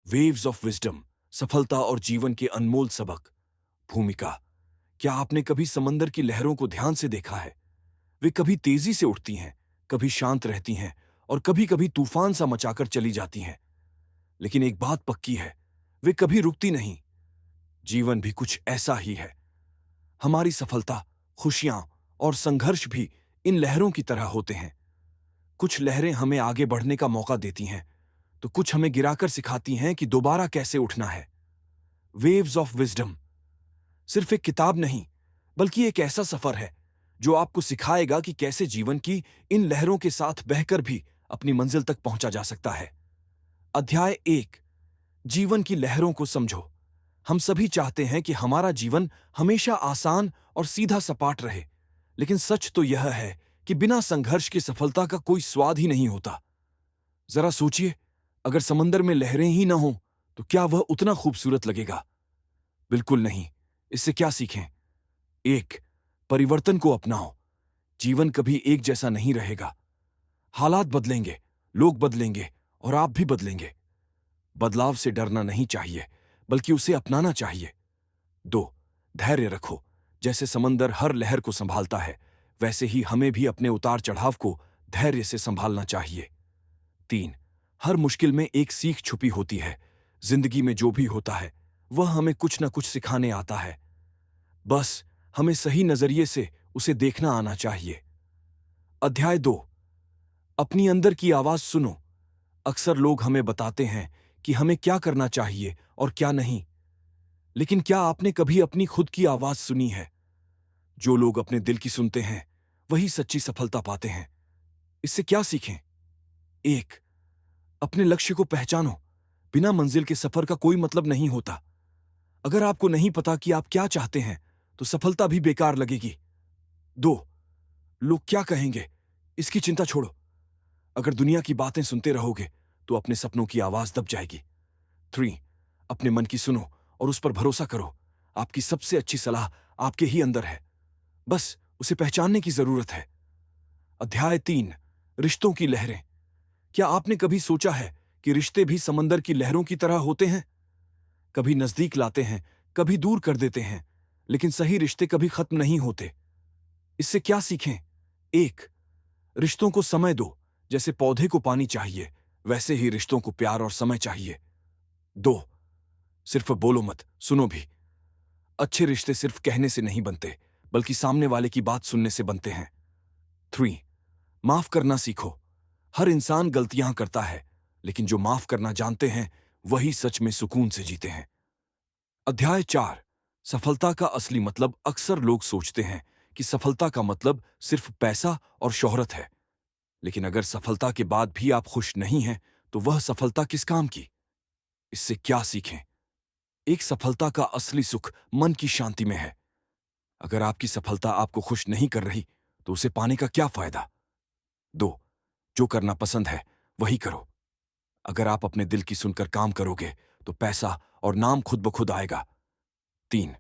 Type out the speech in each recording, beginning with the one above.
Waves of wisdom, सफलता और जीवन के अनमोल सबक। भूमिका। क्या आपने कभी समंदर की लहरों को ध्यान से देखा है? वे कभी तेजी से उठती हैं, कभी शांत रहती हैं और कभी कभी तूफान सा मचाकर चली जाती हैं। लेकिन एक बात पक्की है, वे कभी रुकती नहीं। जीवन भी कुछ ऐसा ही है। हमारी सफलता, खुशियां और संघर्ष भी इन लहरों की तरह होते हैं। कुछ लहरें हमें आगे बढ़ने का मौका देती हैं, तो कुछ हमें गिराकर सिखाती हैं कि दोबारा कैसे उठना है। वेव्स ऑफ विजडम सिर्फ एक किताब नहीं, बल्कि एक ऐसा सफर है जो आपको सिखाएगा कि कैसे जीवन की इन लहरों के साथ बहकर भी अपनी मंजिल तक पहुंचा जा सकता है। अध्याय 1। जीवन की लहरों को समझो। हम सभी चाहते हैं कि हमारा जीवन हमेशा आसान और सीधा सपाट रहे, लेकिन सच तो यह है कि बिना संघर्ष की सफलता का कोई स्वाद ही नहीं होता। जरा सोचिए, अगर समंदर में लहरें ही ना हों, तो क्या वह उतना खूबसूरत लगेगा? बिल्कुल नहीं। इससे क्या सीखें? 1। परिवर्तन को अपनाओ। जीवन कभी एक जैसा नहीं रहेगा। हालात बदलेंगे, लोग बदलेंगे और आप भी बदलेंगे। बदलाव से डरना नहीं चाहिए, बल्कि उसे अपनाना चाहिए। 2। धैर्य रखो। जैसे समंदर हर लहर को संभालता है, वैसे ही हमें भी अपने उतार चढ़ाव को धैर्य से संभालना चाहिए। 3। हर मुश्किल में एक सीख छुपी होती है। जिंदगी में जो भी होता है, वह हमें कुछ न कुछ सिखाने आता है। बस हमें सही नजरिए से उसे देखना आना चाहिए। अध्याय 2। अपनी अंदर की आवाज सुनो। अक्सर लोग हमें बताते हैं कि हमें क्या करना चाहिए और क्या नहीं, लेकिन क्या आपने कभी अपनी खुद की आवाज सुनी है? जो लोग अपने दिल की सुनते हैं, वही सच्ची सफलता पाते हैं। इससे क्या सीखें? 1। अपने लक्ष्य को पहचानो। बिना मंजिल के सफर का कोई मतलब नहीं होता। अगर आपको नहीं पता कि आप क्या चाहते हैं, तो सफलता भी बेकार लगेगी। 2। लोग क्या कहेंगे, इसकी चिंता छोड़ो। अगर दुनिया की बातें सुनते रहोगे, तो अपने सपनों की आवाज दब जाएगी। 3। अपने मन की सुनो और उस पर भरोसा करो। आपकी सबसे अच्छी सलाह आपके ही अंदर है, बस उसे पहचानने की जरूरत है। अध्याय 3। रिश्तों की लहरें। क्या आपने कभी सोचा है कि रिश्ते भी समंदर की लहरों की तरह होते हैं? कभी नजदीक लाते हैं, कभी दूर कर देते हैं, लेकिन सही रिश्ते कभी खत्म नहीं होते। इससे क्या सीखें? 1। रिश्तों को समय दो। जैसे पौधे को पानी चाहिए, वैसे ही रिश्तों को प्यार और समय चाहिए। 2। सिर्फ बोलो मत, सुनो भी। अच्छे रिश्ते सिर्फ कहने से नहीं बनते, बल्कि सामने वाले की बात सुनने से बनते हैं। 3। माफ करना सीखो। हर इंसान गलतियां करता है, लेकिन जो माफ करना जानते हैं, वही सच में सुकून से जीते हैं। अध्याय 4। सफलता का असली मतलब। अक्सर लोग सोचते हैं कि सफलता का मतलब सिर्फ पैसा और शोहरत है, लेकिन अगर सफलता के बाद भी आप खुश नहीं हैं, तो वह सफलता किस काम की? इससे क्या सीखें? एक, सफलता का असली सुख मन की शांति में है। अगर आपकी सफलता आपको खुश नहीं कर रही, तो उसे पाने का क्या फायदा? 2। जो करना पसंद है, वही करो। अगर आप अपने दिल की सुनकर काम करोगे, तो पैसा और नाम खुद ब खुद आएगा। 3।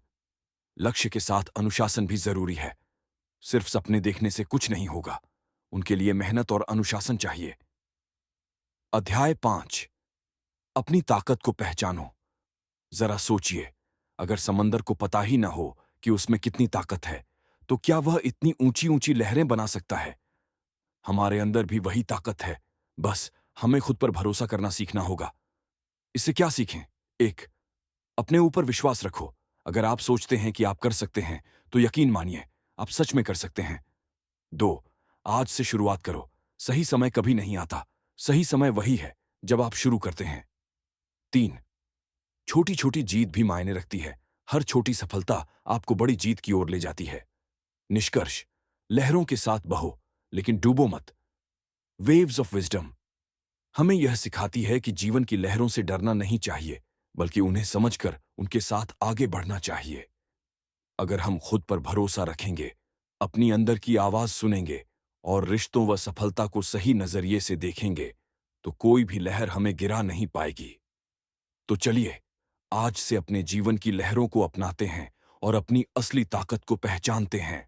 लक्ष्य के साथ अनुशासन भी जरूरी है। सिर्फ सपने देखने से कुछ नहीं होगा, उनके लिए मेहनत और अनुशासन चाहिए। अध्याय 5। अपनी ताकत को पहचानो। जरा सोचिए, अगर समंदर को पता ही ना हो कि उसमें कितनी ताकत है, तो क्या वह इतनी ऊंची ऊंची लहरें बना सकता है? हमारे अंदर भी वही ताकत है, बस हमें खुद पर भरोसा करना सीखना होगा। इससे क्या सीखें? 1। अपने ऊपर विश्वास रखो। अगर आप सोचते हैं कि आप कर सकते हैं, तो यकीन मानिए, आप सच में कर सकते हैं। 2। आज से शुरुआत करो। सही समय कभी नहीं आता, सही समय वही है जब आप शुरू करते हैं। 3। छोटी छोटी जीत भी मायने रखती है। हर छोटी सफलता आपको बड़ी जीत की ओर ले जाती है। निष्कर्ष। लहरों के साथ बहो, लेकिन डूबो मत। वेव्स ऑफ विजडम हमें यह सिखाती है कि जीवन की लहरों से डरना नहीं चाहिए, बल्कि उन्हें समझकर उनके साथ आगे बढ़ना चाहिए। अगर हम खुद पर भरोसा रखेंगे, अपनी अंदर की आवाज सुनेंगे और रिश्तों व सफलता को सही नजरिए से देखेंगे, तो कोई भी लहर हमें गिरा नहीं पाएगी। तो चलिए, आज से अपने जीवन की लहरों को अपनाते हैं और अपनी असली ताकत को पहचानते हैं।